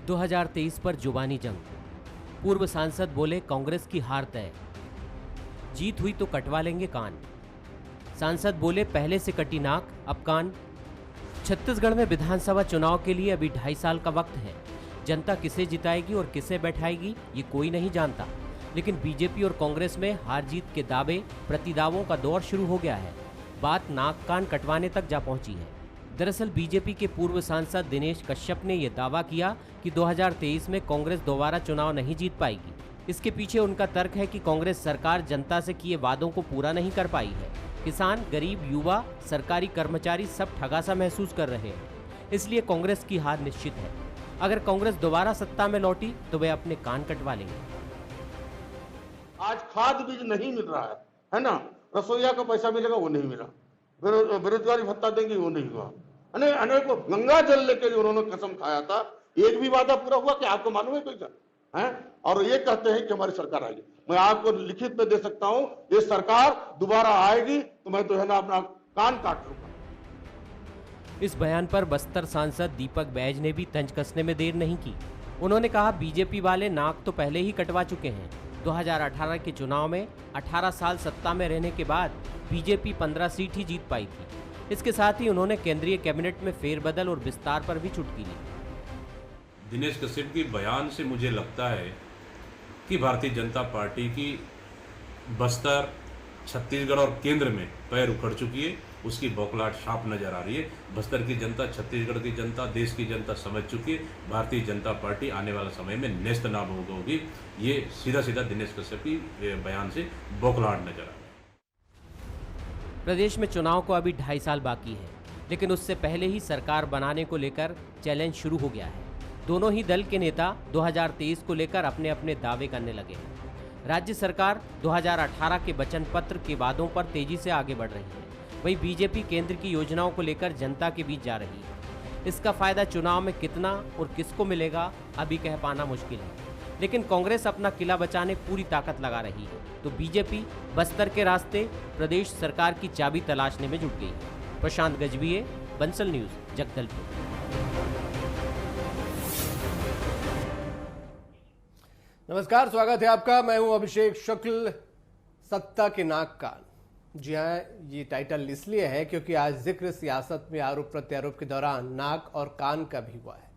2023 पर जुबानी जंग। पूर्व सांसद बोले कांग्रेस की हार तय, जीत हुई तो कटवा लेंगे कान। सांसद बोले पहले से कटी नाक अब कान। छत्तीसगढ़ में विधानसभा चुनाव के लिए अभी 2.5 साल का वक्त है। जनता किसे जिताएगी और किसे बैठाएगी ये कोई नहीं जानता, लेकिन बीजेपी और कांग्रेस में हार जीत के दावे प्रतिदावों का दौर शुरू हो गया है। बात नाक कान कटवाने तक जा पहुंची है। दरअसल बीजेपी के पूर्व सांसद दिनेश कश्यप ने यह दावा किया कि 2023 में कांग्रेस दोबारा चुनाव नहीं जीत पाएगी। इसके पीछे उनका तर्क है कि कांग्रेस सरकार जनता से किए वादों को पूरा नहीं कर पाई है। किसान, गरीब, युवा, सरकारी कर्मचारी सब ठगा सा महसूस कर रहे हैं, इसलिए कांग्रेस की हार निश्चित है। अगर कांग्रेस दोबारा सत्ता में लौटी तो वे अपने कान कटवा लेंगे। आज खाद बीज नहीं मिल रहा है ना, रसोईया का पैसा मिलेगा वो नहीं मिला, बेरोजगारी भत्ता देंगे वो नहीं हुआ, अनेकों गंगा जल लेके उन्होंने कसम खाया था, एक भी वादा पूरा हुआ कि आपको मालूम है कोई सा है? और ये कहते हैं कि हमारी सरकार आएगी। मैं आपको लिखित में दे सकता हूं, ये सरकार दोबारा आएगी तो मैं तो है ना अपना कान काट लूंगा। इस बयान पर बस्तर सांसद दीपक बैज ने भी तंज कसने में देर नहीं की। उन्होंने कहा बीजेपी वाले नाक तो पहले ही कटवा चुके हैं। 2018 के चुनाव में 18 साल सत्ता में रहने के बाद बीजेपी 15 सीट ही जीत पाई थी। इसके साथ ही उन्होंने केंद्रीय कैबिनेट में फेरबदल और विस्तार पर भी चुटकी ली। दिनेश कश्यप के बयान से मुझे लगता है कि भारतीय जनता पार्टी की बस्तर, छत्तीसगढ़ और केंद्र में पैर उखड़ चुकी है। उसकी बौखलाहट साफ नजर आ रही है। बस्तर की जनता, छत्तीसगढ़ की जनता, देश की जनता समझ चुकी है भारतीय जनता पार्टी आने वाले समय में नेस्त नाबूद होगी। ये सीधा सीधा दिनेश कश्यप की बयान से बौखलाहट नजर आ रही है। प्रदेश में चुनाव को अभी 2.5 साल बाकी है, लेकिन उससे पहले ही सरकार बनाने को लेकर चैलेंज शुरू हो गया है। दोनों ही दल के नेता 2023 को लेकर अपने अपने दावे करने लगे हैं। राज्य सरकार 2018 के वचन पत्र के वादों पर तेजी से आगे बढ़ रही है। वहीं बीजेपी केंद्र की योजनाओं को लेकर जनता के बीच जा रही है। इसका फायदा चुनाव में कितना और किसको मिलेगा अभी कह पाना मुश्किल है, लेकिन कांग्रेस अपना किला बचाने पूरी ताकत लगा रही है, तो बीजेपी बस्तर के रास्ते प्रदेश सरकार की चाबी तलाशने में जुट गई है। प्रशांत गजभिये, बंसल न्यूज, जगदलपुर। नमस्कार, स्वागत है आपका। मैं हूं अभिषेक शुक्ल। सत्ता के नाक कान। जी हाँ, ये टाइटल इसलिए है क्योंकि आज जिक्र सियासत में आरोप प्रत्यारोप के दौरान नाक और कान का भी हुआ है।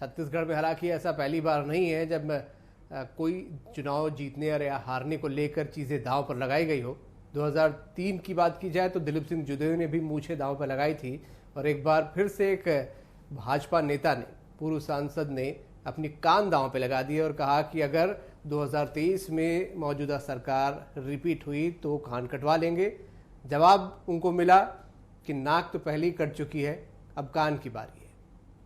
छत्तीसगढ़ में हालांकि ऐसा पहली बार नहीं है जब कोई चुनाव जीतने या हारने को लेकर चीज़ें दांव पर लगाई गई हो। 2003 की बात की जाए तो दिलीप सिंह जूदेव ने भी मूछें दांव पर लगाई थी, और एक बार फिर से एक भाजपा नेता ने, पूर्व सांसद ने अपनी कान दांव पे लगा दिए और कहा कि अगर 2023 में मौजूदा सरकार रिपीट हुई तो कान कटवा लेंगे। जवाब उनको मिला कि नाक तो पहले ही कट चुकी है, अब कान की बारी है।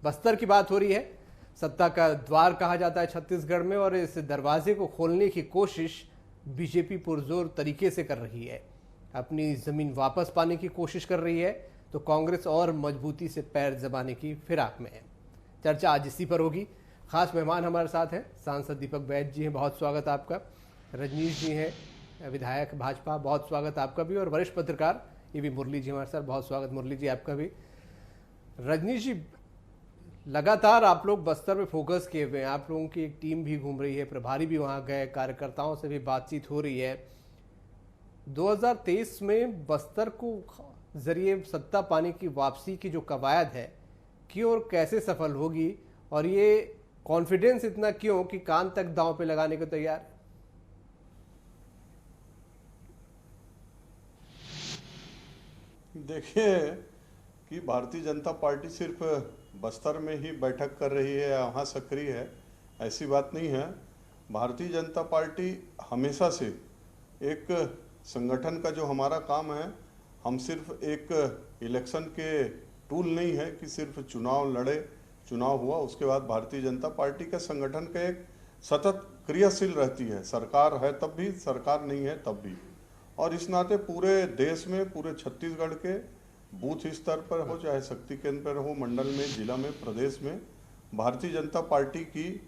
बस्तर की बात हो रही है। सत्ता का द्वार कहा जाता है छत्तीसगढ़ में, और इस दरवाजे को खोलने की कोशिश बीजेपी पुरजोर तरीके से कर रही है। अपनी जमीन वापस पाने की कोशिश कर रही है, तो कांग्रेस और मजबूती से पैर जमाने की फिराक में है। चर्चा आज इसी पर होगी। खास मेहमान हमारे साथ हैं, सांसद दीपक बैज जी हैं, बहुत स्वागत आपका। रजनीश जी हैं, विधायक भाजपा, बहुत स्वागत आपका भी। और वरिष्ठ पत्रकार ये मुरली जी हमारे साथ, बहुत स्वागत मुरली जी आपका भी। रजनीश जी, लगातार आप लोग बस्तर में फोकस किए हुए हैं, आप लोगों की एक टीम भी घूम रही है, प्रभारी भी वहाँ गए, कार्यकर्ताओं से भी बातचीत हो रही है। 2023 में बस्तर को जरिए सत्ता पाने की वापसी की जो कवायद है, क्यों और कैसे सफल होगी, और ये कॉन्फिडेंस इतना क्यों कि कान तक दांव पे लगाने को तैयार है? देखिए कि भारतीय जनता पार्टी सिर्फ बस्तर में ही बैठक कर रही है या वहाँ सक्रिय है, ऐसी बात नहीं है। भारतीय जनता पार्टी हमेशा से एक संगठन का जो हमारा काम है, हम सिर्फ एक इलेक्शन के टूल नहीं है कि सिर्फ चुनाव लड़े, चुनाव हुआ उसके बाद भारतीय जनता पार्टी का संगठन का एक सतत क्रियाशील रहती है। सरकार है तब भी, सरकार नहीं है तब भी। और इस नाते पूरे देश में, पूरे छत्तीसगढ़ के बूथ स्तर पर हो, चाहे शक्ति केंद्र पर हो, मंडल में, जिला में, प्रदेश में, भारतीय जनता पार्टी की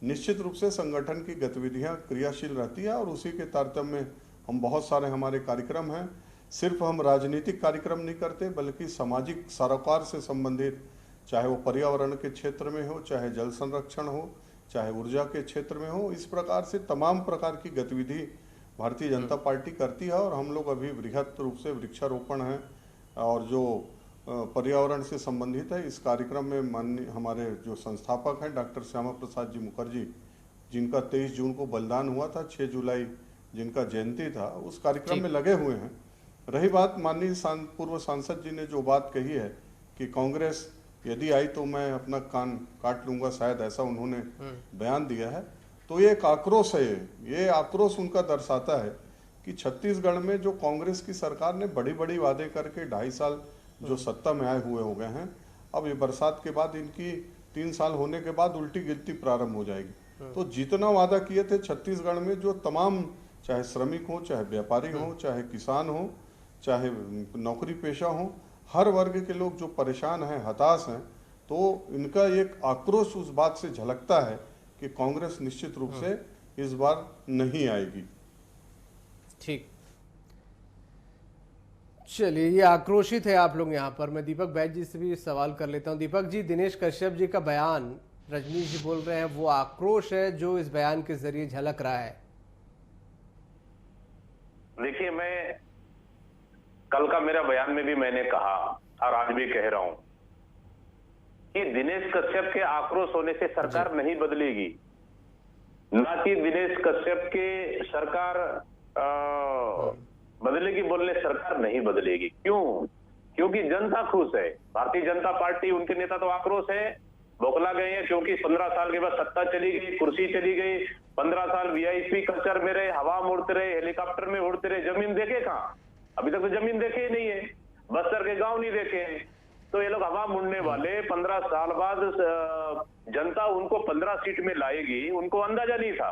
निश्चित रूप से संगठन की गतिविधियां क्रियाशील रहती है। और उसी के तारतम्य में हम बहुत सारे हमारे कार्यक्रम हैं। सिर्फ हम राजनीतिक कार्यक्रम नहीं करते, बल्कि सामाजिक सरोकार से संबंधित चाहे वो पर्यावरण के क्षेत्र में हो, चाहे जल संरक्षण हो, चाहे ऊर्जा के क्षेत्र में हो। इस प्रकार से तमाम प्रकार की गतिविधि भारतीय जनता पार्टी करती है और हम लोग अभी बृहद रूप से वृक्षारोपण है और जो पर्यावरण से संबंधित है, इस कार्यक्रम में माननीय हमारे जो संस्थापक हैं डॉक्टर श्यामा प्रसाद जी मुखर्जी, जिनका 23 जून को बलिदान हुआ था, 6 जुलाई जिनका जयंती था, उस कार्यक्रम में लगे हुए हैं। रही बात माननीय पूर्व सांसद जी ने जो बात कही है कि कांग्रेस यदि आई तो मैं अपना कान काट लूंगा, शायद ऐसा उन्होंने बयान दिया है, तो ये एक आक्रोश है। ये आक्रोश उनका दर्शाता है कि छत्तीसगढ़ में जो कांग्रेस की सरकार ने बड़ी बड़ी वादे करके 2.5 साल जो सत्ता में आए हुए हो गए हैं, अब ये बरसात के बाद इनकी 3 साल होने के बाद उल्टी गिनती प्रारंभ हो जाएगी। तो जितना वादा किए थे छत्तीसगढ़ में, जो तमाम चाहे श्रमिक हो, चाहे व्यापारी हो, चाहे किसान हो, चाहे नौकरी पेशा हो, हर वर्ग के लोग जो परेशान हैं, हताश हैं, तो इनका एक आक्रोश उस बात से झलकता है कि कांग्रेस निश्चित रूप से इस बार नहीं आएगी। ठीक, चलिए, ये आक्रोशित है आप लोग यहाँ पर। मैं दीपक बैज जी से भी सवाल कर लेता हूँ। दीपक जी, दिनेश कश्यप जी का बयान रजनीश जी बोल रहे हैं, वो आक्रोश है जो इस बयान के जरिए झलक रहा है। देखिए, मैं कल का मेरा बयान में भी मैंने कहा और आज भी कह रहा हूं कि दिनेश कश्यप के आक्रोश होने से सरकार नहीं बदलेगी, ना कि दिनेश कश्यप के सरकार बदलेगी बोलने सरकार नहीं बदलेगी। क्यों? क्योंकि जनता खुश है। भारतीय जनता पार्टी, उनके नेता तो आक्रोश है, बौखला गए हैं, क्योंकि 15 साल के बाद सत्ता चली गई, कुर्सी चली गई, 15 साल वीआईपी कल्चर में रहे, हवा में उड़ते रहे, हेलीकॉप्टर में उड़ते रहे, जमीन देखे कहाँ? अभी तक तो जमीन देखे ही नहीं है, बस्तर के गांव नहीं देखे हैं। तो ये लोग हवा मुड़ने वाले 15 साल बाद जनता उनको 15 सीट में लाएगी, उनको अंदाजा नहीं था।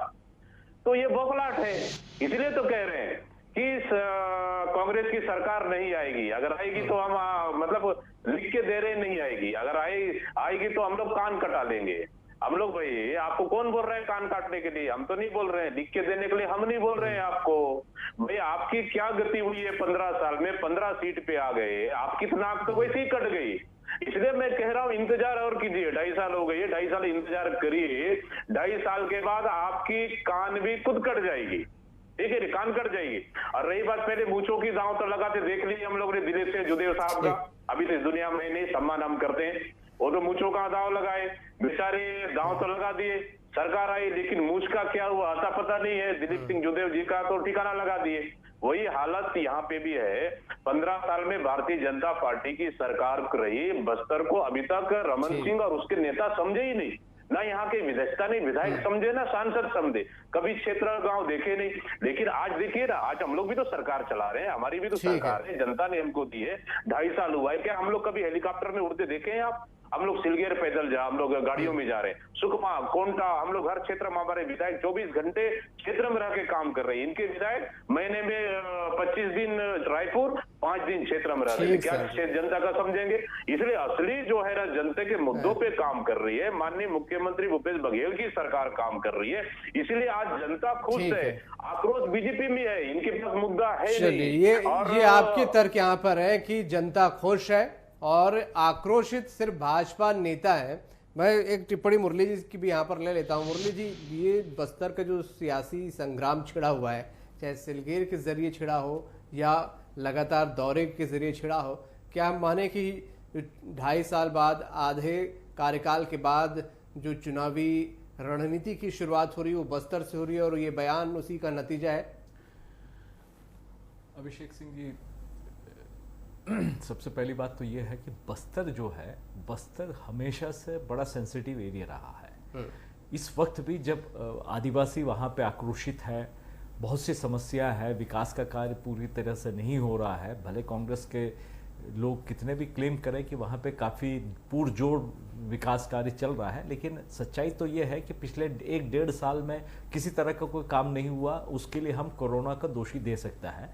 तो ये बौखलाहट है, इसलिए तो कह रहे हैं कि कांग्रेस की सरकार नहीं आएगी। अगर आएगी तो हम मतलब लिख के दे रहे नहीं आएगी, अगर आएगी तो हम लोग कान कटा लेंगे। हम लोग, भाई आपको कौन बोल रहे हैं कान काटने के लिए? हम तो नहीं बोल रहे हैं, लिख के देने के लिए हम नहीं बोल रहे हैं आपको। भाई आपकी क्या गति हुई है 15 साल में? 15 सीट पे आ गए, आपकी नाक तो वैसे ही कट गई। इसलिए मैं कह रहा हूं इंतजार और कीजिए, 2.5 साल हो गई है, 2.5 साल इंतजार करिए। 2.5 साल के बाद आपकी कान भी खुद कट जाएगी, ठीक है, कान कट जाएगी। और रही बात पहले मूंछों की, दांव तो लगाते देख ली हम लोग ने दिनेश से जुदेव साहब का, अभी तो इस दुनिया में नहीं, सम्मान हम करते हैं। वो तो मूंछों का दांव लगाए बेचारे, दांव तो लगा दिए, सरकार आई, लेकिन मूंछ का क्या हुआ आता पता नहीं है। दिलीप सिंह जुदेव जी का तो ठिकाना लगा दिए। वही हालत यहाँ पे भी है। 15 साल में भारतीय जनता पार्टी की सरकार रही, बस्तर को अभी तक रमन सिंह और उसके नेता समझे ही नहीं, ना यहाँ के विधायक समझे, ना सांसद समझे, कभी क्षेत्र गांव देखे नहीं। लेकिन आज देखिए ना, आज हम लोग भी तो सरकार चला रहे हैं, हमारी भी तो सरकार है, जनता ने हमको दी है। 2.5 साल हुआ है, क्या हम लोग कभी हेलीकॉप्टर में उड़ते देखे हैं आप? हम लोग सिलगेर पैदल हम लोग गाड़ियों में जा रहे हैं, सुकमा, कोंटा, हम लोग हर क्षेत्र में, हमारे विधायक 24 घंटे क्षेत्र में रह के काम कर रहे हैं। इनके विधायक महीने में 25 दिन रायपुर, 5 दिन क्षेत्र में रह रहे हैं। क्या जनता का समझेंगे? इसलिए असली जो है ना, जनता के मुद्दों पे काम कर रही है, माननीय मुख्यमंत्री भूपेश बघेल की सरकार काम कर रही है। इसलिए आज जनता खुश है, आक्रोश बीजेपी में है, इनके पास मुद्दा है नहीं। ये आपके तर्क यहाँ पर है कि जनता खुश है और आक्रोशित सिर्फ भाजपा नेता है। मैं एक टिप्पणी मुरली जी की भी यहाँ पर ले लेता हूँ। मुरली जी, ये बस्तर का जो सियासी संग्राम छिड़ा हुआ है, चाहे सिलगेर के जरिए छिड़ा हो या लगातार दौरे के जरिए छिड़ा हो, क्या हम माने कि 2.5 साल बाद, आधे कार्यकाल के बाद जो चुनावी रणनीति की शुरुआत हो रही है वो बस्तर से हो रही है और ये बयान उसी का नतीजा है? अभिषेक सिंह जी, सबसे पहली बात तो ये है कि बस्तर जो है, बस्तर हमेशा से बड़ा सेंसिटिव एरिया रहा है। इस वक्त भी जब आदिवासी वहाँ पे आक्रोशित है, बहुत सी समस्या है, विकास का कार्य पूरी तरह से नहीं हो रहा है, भले कांग्रेस के लोग कितने भी क्लेम करें कि वहाँ पे काफ़ी पुरजोर विकास कार्य चल रहा है, लेकिन सच्चाई तो ये है कि पिछले 1-1.5 साल में किसी तरह का कोई काम नहीं हुआ। उसके लिए हम कोरोना का दोषी दे सकता है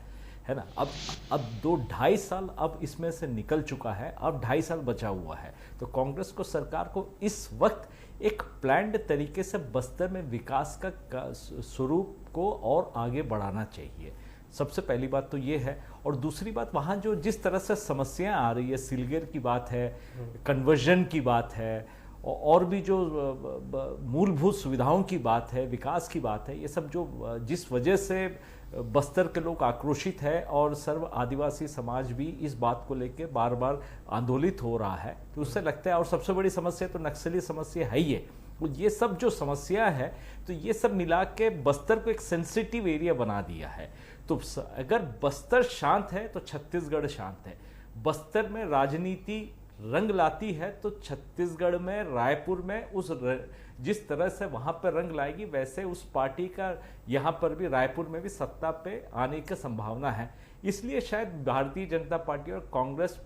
ना। अब 2-2.5 साल अब इसमें से निकल चुका है, अब 2.5 साल बचा हुआ है। तो कांग्रेस को, सरकार को इस वक्त एक प्लान्ड तरीके से बस्तर में विकास का स्वरूप को और आगे बढ़ाना चाहिए। सबसे पहली बात तो ये है। और दूसरी बात, वहाँ जो जिस तरह से समस्याएं आ रही है, सिलगेर की बात है, कन्वर्जन की बात है, और भी जो मूलभूत सुविधाओं की बात है, विकास की बात है, ये सब जो जिस वजह से बस्तर के लोग आक्रोशित है और सर्व आदिवासी समाज भी इस बात को लेकर बार बार आंदोलित हो रहा है, तो उससे लगता है, और सबसे बड़ी समस्या तो नक्सली समस्या है ही है। तो ये सब जो समस्या है, तो ये सब मिला के बस्तर को एक सेंसिटिव एरिया बना दिया है। तो अगर बस्तर शांत है तो छत्तीसगढ़ शांत है। बस्तर में राजनीति रंग लाती है तो छत्तीसगढ़ में, रायपुर में जिस तरह से वहां पर रंग लाएगी, वैसे उस पार्टी का यहां पर भी, रायपुर में भी सत्ता पे आने की संभावना है। इसलिए शायद भारतीय जनता पार्टी और कांग्रेस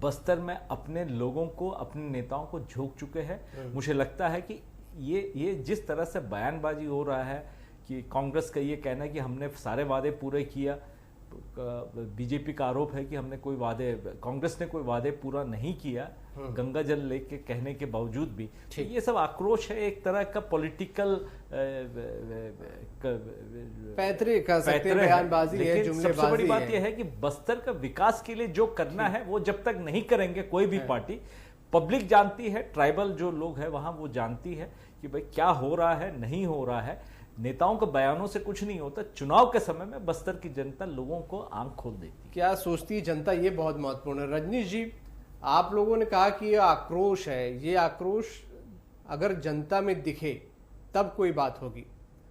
बस्तर में अपने लोगों को, अपने नेताओं को झोंक चुके हैं। मुझे लगता है कि ये जिस तरह से बयानबाजी हो रहा है कि कांग्रेस का ये कहना है कि हमने सारे वादे पूरे किया, बीजेपी का आरोप है कि हमने कोई वादे, कांग्रेस ने कोई वादे पूरा नहीं किया गंगा जल लेके कहने के बावजूद भी। तो ये सब आक्रोश है, एक तरह का पॉलिटिकल पैतरे बयानबाजी है, जुमलेबाजी। सबसे बड़ी बात यह है कि बस्तर का विकास के लिए जो करना है वो जब तक नहीं करेंगे कोई भी पार्टी, पब्लिक जानती है, ट्राइबल जो लोग हैं वहां वो जानती है कि भाई क्या हो रहा है, नहीं हो रहा है। नेताओं के बयानों से कुछ नहीं होता। चुनाव के समय में बस्तर की जनता लोगों को आंख खोल देती। क्या सोचती है जनता, ये बहुत महत्वपूर्ण है। रजनीश जी, आप लोगों ने कहा कि ये आक्रोश है, ये आक्रोश अगर जनता में दिखे तब कोई बात होगी।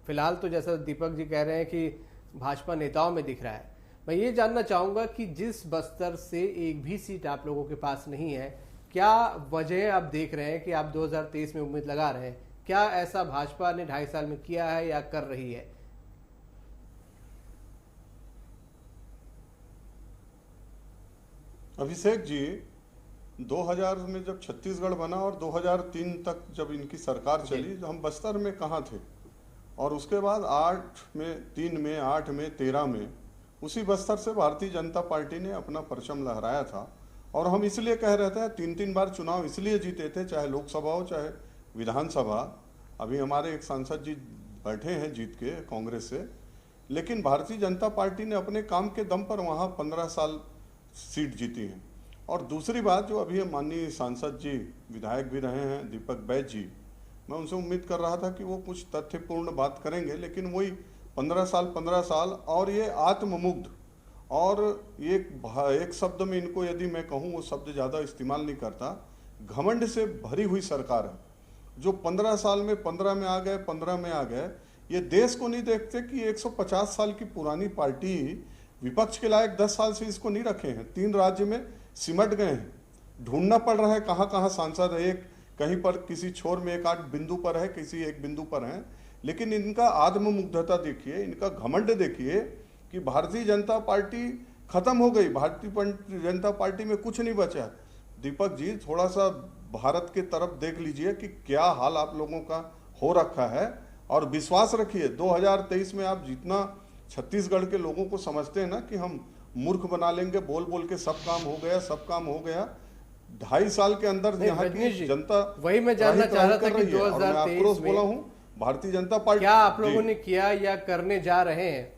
फिलहाल तो जैसा दीपक जी कह रहे हैं कि भाजपा नेताओं में दिख रहा है। मैं ये जानना चाहूंगा कि जिस बस्तर से एक भी सीट आप लोगों के पास नहीं है, क्या वजह आप देख रहे हैं कि आप 2023 में उम्मीद लगा रहे हैं? क्या ऐसा भाजपा ने 2.5 साल में किया है या कर रही है? अभिषेक जी, 2000 में जब छत्तीसगढ़ बना और 2003 तक जब इनकी सरकार चली, तो हम बस्तर में कहाँ थे? और उसके बाद 8 में, 3 में, 8 में, 13 में उसी बस्तर से भारतीय जनता पार्टी ने अपना परचम लहराया था। और हम इसलिए कह रहे थे, 3-3 बार चुनाव इसलिए जीते थे, चाहे लोकसभा हो चाहे विधानसभा। अभी हमारे एक सांसद जी बैठे हैं जीत के कांग्रेस से, लेकिन भारतीय जनता पार्टी ने अपने काम के दम पर वहाँ 15 साल सीट जीती है। और दूसरी बात, जो अभी माननीय सांसद जी विधायक भी रहे हैं दीपक बैज जी, मैं उनसे उम्मीद कर रहा था कि वो कुछ तथ्यपूर्ण बात करेंगे, लेकिन वही 15 साल और ये आत्ममुग्ध, और एक शब्द में इनको यदि मैं कहूँ, वो शब्द ज़्यादा इस्तेमाल नहीं करता, घमंड से भरी हुई सरकार है, जो 15 साल में 15 में आ गए, 15 में आ गए। ये देश को नहीं देखते कि 150 साल की पुरानी पार्टी विपक्ष के लायक 10 साल से इसको नहीं रखे हैं, 3 राज्य में सिमट गए हैं। ढूंढना पड़ रहा है कहाँ कहाँ सांसद है, एक कहीं पर किसी छोर में 1-8 बिंदु पर है, किसी एक बिंदु पर है। लेकिन इनका आत्ममुग्धता देखिए, इनका घमंड देखिए कि भारतीय जनता पार्टी खत्म हो गई, भारतीय जनता पार्टी में कुछ नहीं बचा। दीपक जी, थोड़ा सा भारत के तरफ देख लीजिए कि क्या हाल आप लोगों का हो रखा है, और विश्वास रखिए 2023 में आप जितना छत्तीसगढ़ के लोगों को समझते हैं ना कि हम मूर्ख बना लेंगे, बोल बोल के सब काम हो गया, सब काम हो गया, 2.5 साल के अंदर यहाँ की जनता वही मैं जानना चाह रहा था कि 2023 बोला हूँ भारतीय जनता पार्टी क्या आप लोगों ने किया या करने जा रहे हैं?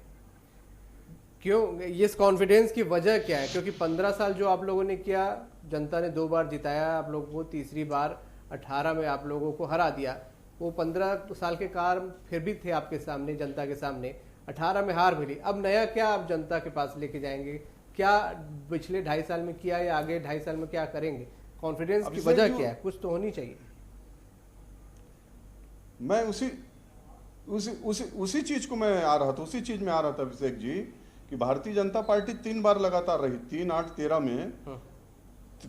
क्यों, इस कॉन्फिडेंस की वजह क्या है? क्योंकि 15 साल जो आप लोगों ने किया, जनता ने 2 बार जिताया आप लोगों को, तीसरी बार 18 में आप लोगों को हरा दिया। वो 15 साल के कार्य फिर भी थे आपके सामने, जनता के सामने। 18 में हार मिली, अब नया क्या आप जनता के पास लेके जाएंगे? क्या पिछले 2.5 साल में किया या आगे 2.5 साल में क्या करेंगे? कॉन्फिडेंस की वजह क्या है? कुछ तो होनी चाहिए। मैं उसी चीज को मैं आ रहा था, उसी चीज में आ रहा था अभिषेक जी, कि भारतीय जनता पार्टी 3 बार लगातार रही, 3, 8, 13 में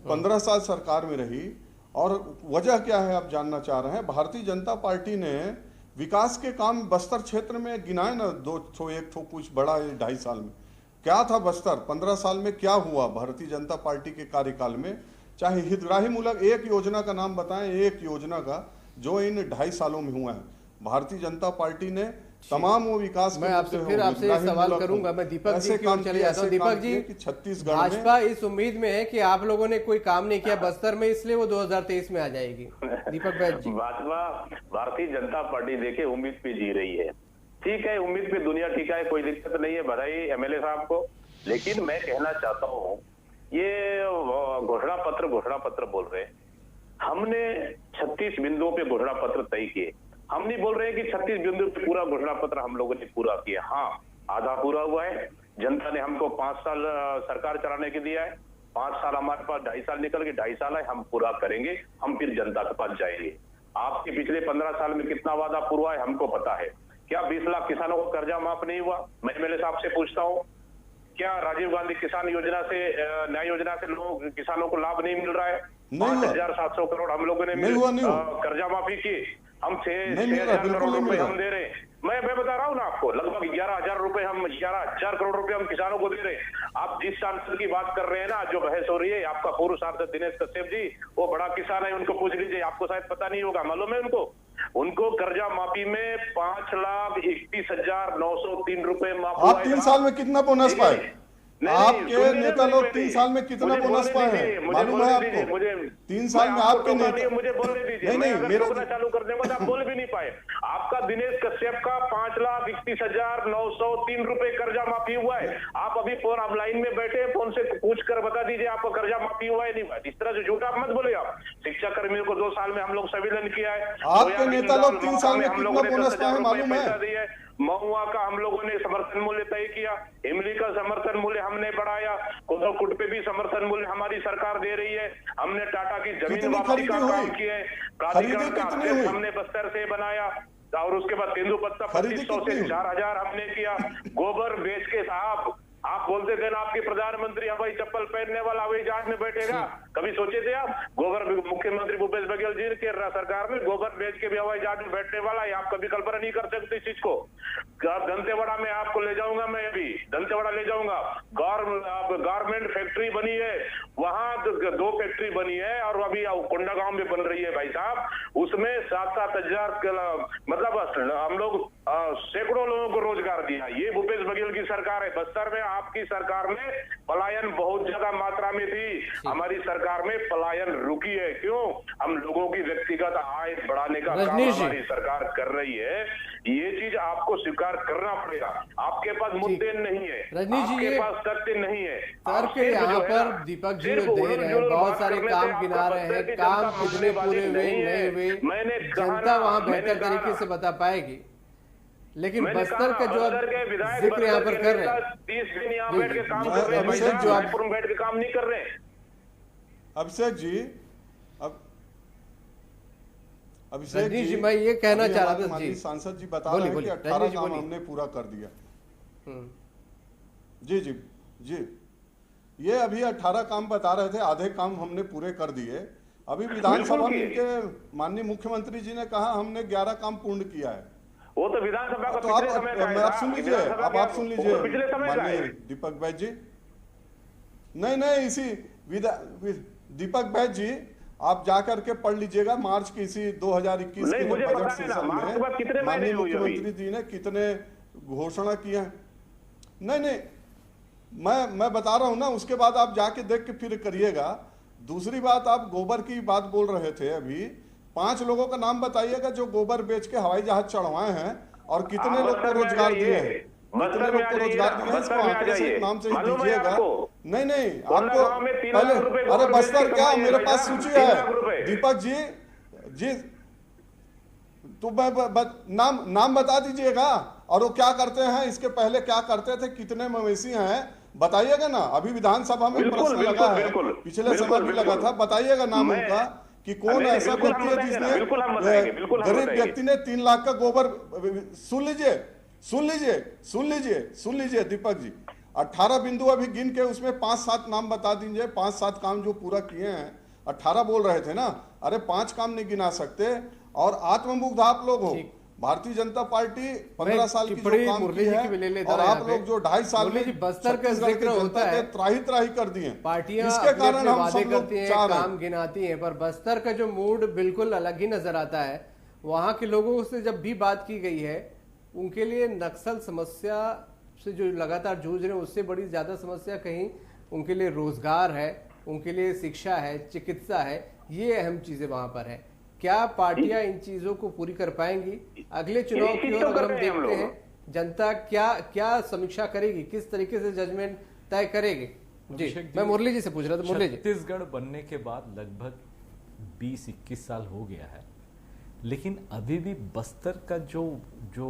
15 साल सरकार में रही। और वजह क्या है आप जानना चाह रहे हैं? भारतीय जनता पार्टी ने विकास के काम बस्तर क्षेत्र में गिनाए ना, 1 कुछ बड़ा 2.5 साल में क्या था बस्तर, 15 साल में क्या हुआ भारतीय जनता पार्टी के कार्यकाल में? चाहे हितग्राही मूलक एक योजना का नाम बताएं, एक योजना का जो इन 2.5 सालों में हुआ है। भारतीय जनता पार्टी ने तमाम वो विकास, मैं आपसे फिर आपसे सवाल करूंगा। मैं दीपक जी की ओर चले जाता हूं। दीपक जी, छत्तीसगढ़ भाजपा इस उम्मीद में है कि आप लोगों ने कोई काम नहीं किया बस्तर में, इसलिए वो 2023 में आ जाएगी। दीपक बैज जी, भाजपा भारतीय जनता पार्टी देखिए उम्मीद पे जी रही है। ठीक है, उम्मीद पे दुनिया टिका है, कोई दिक्कत नहीं है, बधाई एमएलए साहब को। लेकिन मैं कहना चाहता हूं, ये घोषणा पत्र बोल रहे हैं। हमने 36 बिंदुओं पे घोषणा पत्र तय किए। हम नहीं बोल रहे हैं कि 36 बिंदु पे पूरा घोषणा पत्र हम लोगों ने पूरा किया। हाँ, आधा पूरा हुआ है। जनता ने हमको 5 साल सरकार चलाने के दिया है। 5 साल हमारे पास 2.5 साल निकल के 2.5 साल है, हम पूरा करेंगे। हम फिर जनता के पास जाएंगे। आपके पिछले 15 साल में कितना वादा पूरा हुआ है हमको पता है। क्या 20 लाख किसानों को कर्जा माफ नहीं हुआ? मैं एमएलए साहब से पूछता हूँ, क्या राजीव गांधी किसान योजना से, न्याय योजना से लोग किसानों को लाभ नहीं मिल रहा है? 5,700 करोड़ हम लोगों ने कर्जा माफी की। हम 6,000 करोड़ रुपए हम दे रहे हैं। मैं बता रहा हूँ ना आपको, लगभग 11,000 रुपए हम 11,000 करोड़ रुपए हम किसानों को दे रहे हैं। आप जिस सांसद की बात कर रहे हैं ना, जो बहस हो रही है, आपका पूर्व सांसद दिनेश कश्यप जी, वो बड़ा किसान है, उनको पूछ लीजिए। आपको शायद पता नहीं होगा, मालूम है उनको कर्जा माफी में 5,31,903 रुपए माफ हुआ। आप 3 साल में कितना बोनस पाए? आपके नेता लोग 3 साल में कितना बोनस पाए हैं मालूम है आपको? 3 साल में आपके नेता, मुझे बोलने दीजिए। नहीं मेरा चालू कर देंगे तो आप बोल भी नहीं पाए। आपका दिनेश कश्यप का 5,31,903 रुपए कर्जा माफी हुआ है। आप अभी फोन आप लाइन में बैठे, फोन से पूछ कर बता दीजिए आपका कर्जा माफी हुआ है नहीं हुआ। इस तरह से झूठा मत बोले आप। शिक्षा कर्मियों को 2 साल में हम लोग संविलियन किया है। आपके नेता लोग 3 साल में कितना बोनस पाए मालूम है? महुआ का हम लोगों ने समर्थन मूल्य तय किया। इमली का समर्थन मूल्य हमने बढ़ाया। कोदरकुट पे भी समर्थन मूल्य हमारी सरकार दे रही है। हमने टाटा की जमीन वापसी का काम किया है। प्राधिकरण का अध्यक्ष हमने बस्तर से बनाया। और उसके बाद तेंदुपत्ता 2500 से 4,000 हमने किया। गोबर बेच के साहब, आप बोलते थे ना आपके प्रधानमंत्री हवाई चप्पल पहनने वाला हवाई जहाज में बैठेगा, कभी सोचे थे आप? गोबर मुख्यमंत्री भूपेश बघेल जी के सरकार में गोबर बेच के भी हवाई जहाज में बैठने वाला है। आप कभी कल्पना नहीं कर सकते इस चीज को। दंतेवाड़ा में आपको ले जाऊंगा, मैं अभी दंतेवाड़ा ले जाऊंगा। गारमेंट फैक्ट्री बनी है वहां, 2 फैक्ट्री बनी है और अभी कोंडागांव में बन रही है भाई साहब। उसमें 7-7 हजार, मतलब हम लोग सैकड़ों लोगों को रोजगार दिया। ये भूपेश बघेल की सरकार है। बस्तर में आपकी सरकार में पलायन बहुत ज्यादा मात्रा में थी, हमारी सरकार में पलायन रुकी है। क्यों? हम लोगों की व्यक्तिगत आय बढ़ाने का काम हमारी सरकार कर रही है। ये चीज आपको स्वीकार करना पड़ेगा। आपके पास मुद्दे नहीं है, आपके पास सत्य नहीं है। तर्क यहाँ पर दीपक जी दे रहे हैं, बहुत सारे काम गिना रहे हैं, काम कितने पूरे हुए नहीं हुए जनता वहां बेहतर तरीके से बता पाएगी। लेकिन बस्तर का जो जिक्र यहाँ पर कर रहे हैं, 30 दिन यहाँ बैठ के काम कर रहे हैं, जो आप बैठ के काम नहीं कर रहे हैं। अभिषेक जी, अभिषेक जी मैं ये कहना चाह रहा था जी, सांसद जी बता रहे हैं कि 18 काम हमने पूरा कर दिया। जी जी जी, ये अभी 18 काम बता रहे थे, आधे काम हमने पूरे कर दिए। अभी विधानसभा में इनके माननीय मुख्यमंत्री जी ने कहा हमने 11 काम पूर्ण किया है। वो तो विधानसभा का तो आप सुन लीजिए, अब आप सुन लीजिए माननीय दीपक बैज जी। नहीं इसी दीपक बैज जी, आप जाकर के पढ़ लीजिएगा मार्च की इसी 2021 के बजट सेशन में माननीय मुख्यमंत्री जी ने कितने घोषणा किया है। नहीं मैं बता रहा हूं ना, उसके बाद आप जाके देख के फिर करिएगा। दूसरी बात, आप गोबर की बात बोल रहे थे अभी। 5 लोगों का नाम बताइएगा जो गोबर बेच के हवाई जहाज चढ़वाए हैं और कितने लोग को रोजगार दिए हैं, कितने लोग को रोजगार दिए हैं, इसको आंकड़े से नाम से दीजिएगा। नहीं आपको पहले, अरे बस्तर क्या, मेरे पास सूची है दीपक जी तो नाम बता दीजिएगा। और वो क्या करते हैं, इसके पहले क्या करते थे, कितने मवेशी हैं बताइएगा ना। अभी विधानसभा में प्रश्न लगा है, पिछले समय भी लगा था, बताइएगा नाम उनका कि कौन ऐसा व्यक्ति है जिसने, गरीब व्यक्ति ने 3 लाख का गोबर। सुन लीजिए दीपक जी, 18 बिंदु अभी गिन के उसमें 5-7 नाम बता दीजिए। 5-7 काम जो पूरा किए हैं। 18 बोल रहे थे ना, अरे 5 काम नहीं गिना सकते। और आत्ममुग्ध आप लोग हो। भारतीय जनता पार्टी 15 साल की जो काम की है, और आप लोग जो 2.5 साल में बस्तर का जिक्र होता है, त्राही कर दिए पार्टियां इसके कारण हम वादे सब लोग करती हैं, काम गिनाती हैं, पर बस्तर का जो मूड बिल्कुल अलग ही नजर आता है। वहां के लोगों से जब भी बात की गई है, उनके लिए नक्सल समस्या से जो लगातार जूझ रहे हैं, उससे बड़ी ज्यादा समस्या कहीं उनके लिए रोजगार है, उनके लिए शिक्षा है, चिकित्सा है। ये अहम चीजें वहां पर है। क्या पार्टियां इन चीजों को पूरी कर पाएंगी? अगले चुनाव की ओर अगर हम देखते हैं, जनता क्या समीक्षा करेगी, किस तरीके से जजमेंट तय करेगी। जी, अभिषेक मैं मुरली जी से पूछ रहा था। मुरली जी, छत्तीसगढ़ बनने के बाद लगभग 20-21 साल हो गया है, लेकिन अभी भी बस्तर का जो जो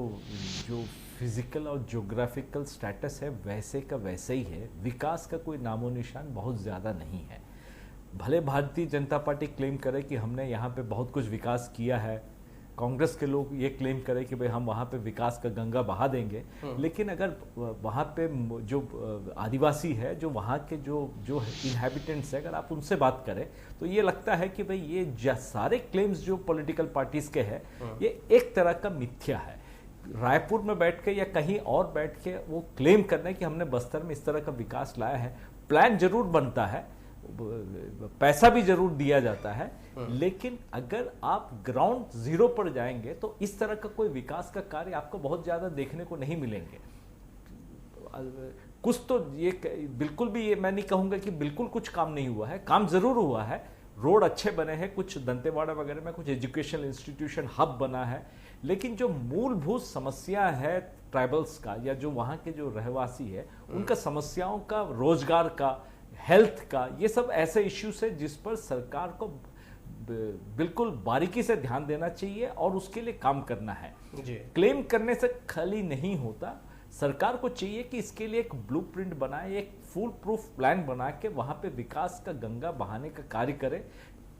जो फिजिकल और ज्योग्राफिकल स्टेटस है वैसे का वैसे ही है। विकास का कोई नामो निशान बहुत ज़्यादा नहीं है। भले भारतीय जनता पार्टी क्लेम करे कि हमने यहाँ पे बहुत कुछ विकास किया है, कांग्रेस के लोग ये क्लेम करें कि भाई हम वहाँ पे विकास का गंगा बहा देंगे, लेकिन अगर वहाँ पे जो आदिवासी है, जो वहाँ के जो जो इनहैबिटेंट्स है, अगर आप उनसे बात करें तो ये लगता है कि भाई ये सारे क्लेम्स जो पॉलिटिकल पार्टीज के हैं ये एक तरह का मिथ्या है। रायपुर में बैठ के या कहीं और बैठ के वो क्लेम करना कि हमने बस्तर में इस तरह का विकास लाया है, प्लान जरूर बनता है, पैसा भी जरूर दिया जाता है, लेकिन अगर आप ग्राउंड जीरो पर जाएंगे तो इस तरह का कोई विकास का कार्य आपको बहुत ज्यादा देखने को नहीं मिलेंगे। कुछ तो ये बिल्कुल भी ये मैं नहीं कहूंगा कि बिल्कुल कुछ काम नहीं हुआ है, काम जरूर हुआ है। रोड अच्छे बने हैं, कुछ दंतेवाड़ा वगैरह में कुछ एजुकेशनल इंस्टीट्यूशन हब बना है, लेकिन जो मूलभूत समस्या है ट्राइबल्स का या जो वहाँ के जो रहवासी है उनका समस्याओं का, रोजगार का, हेल्थ का, ये सब ऐसे इश्यूज है जिस पर सरकार को बिल्कुल बारीकी से ध्यान देना चाहिए और उसके लिए काम करना है। क्लेम करने से खाली नहीं होता, सरकार को चाहिए कि इसके लिए एक ब्लूप्रिंट बनाए, एक फुल प्रूफ प्लान बना के वहां पे विकास का गंगा बहाने का कार्य करे।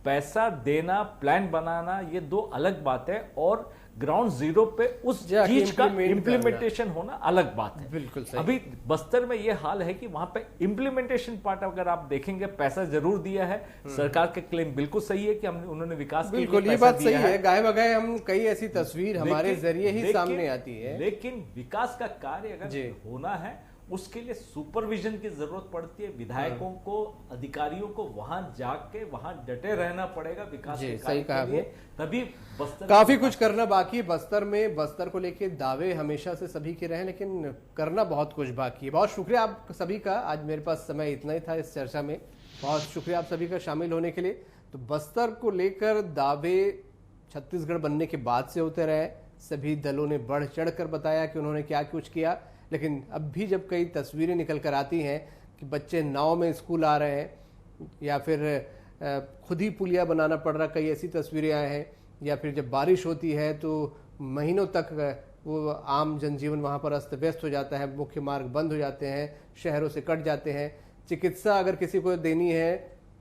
पैसा देना, प्लान बनाना, ये दो अलग बात है, और ग्राउंड जीरो पे उस चीज का इम्प्लीमेंटेशन होना अलग बात है। बिल्कुल सही। अभी बस्तर में ये हाल है कि वहां पे इम्प्लीमेंटेशन पार्ट अगर आप देखेंगे, पैसा जरूर दिया है, सरकार के क्लेम बिल्कुल सही है कि उन्होंने विकास के लिए बिल्कुल ये बात सही है। गाय बगाए हम कई ऐसी तस्वीर हमारे जरिए ही सामने आती है, लेकिन विकास का कार्य अगर होना है उसके लिए सुपरविजन की जरूरत पड़ती है। विधायकों को, अधिकारियों को वहां जाके वहां डटे रहना पड़ेगा विकास के कार्य के लिए, तभी बस्तर काफी कुछ करना बाकी है बस्तर में। बस्तर को लेके दावे हमेशा से सभी के रहे, लेकिन करना बहुत कुछ बाकी है। बहुत शुक्रिया आप सभी का, आज मेरे पास समय इतना ही था इस चर्चा में। बहुत शुक्रिया आप सभी का शामिल होने के लिए। तो बस्तर को लेकर दावे छत्तीसगढ़ बनने के बाद से होते रहे, सभी दलों ने बढ़ चढ़ कर बताया कि उन्होंने क्या कुछ किया, लेकिन अब भी जब कई तस्वीरें निकल कर आती हैं कि बच्चे नाव में स्कूल आ रहे हैं या फिर खुद ही पुलिया बनाना पड़ रहा, कई ऐसी तस्वीरें आए हैं, या फिर जब बारिश होती है तो महीनों तक वो आम जनजीवन वहाँ पर अस्त व्यस्त हो जाता है, मुख्य मार्ग बंद हो जाते हैं, शहरों से कट जाते हैं। चिकित्सा अगर किसी को देनी है,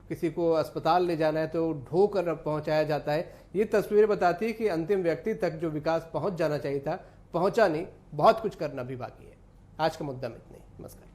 किसी को अस्पताल ले जाना है तो ढो कर पहुँचाया जाता है। ये तस्वीरें बताती है कि अंतिम व्यक्ति तक जो विकास पहुँच जाना चाहिए था, पहुँचा नहीं। बहुत कुछ करना भी बाकी है। आज का मुद्दा में इतना ही। नमस्कार।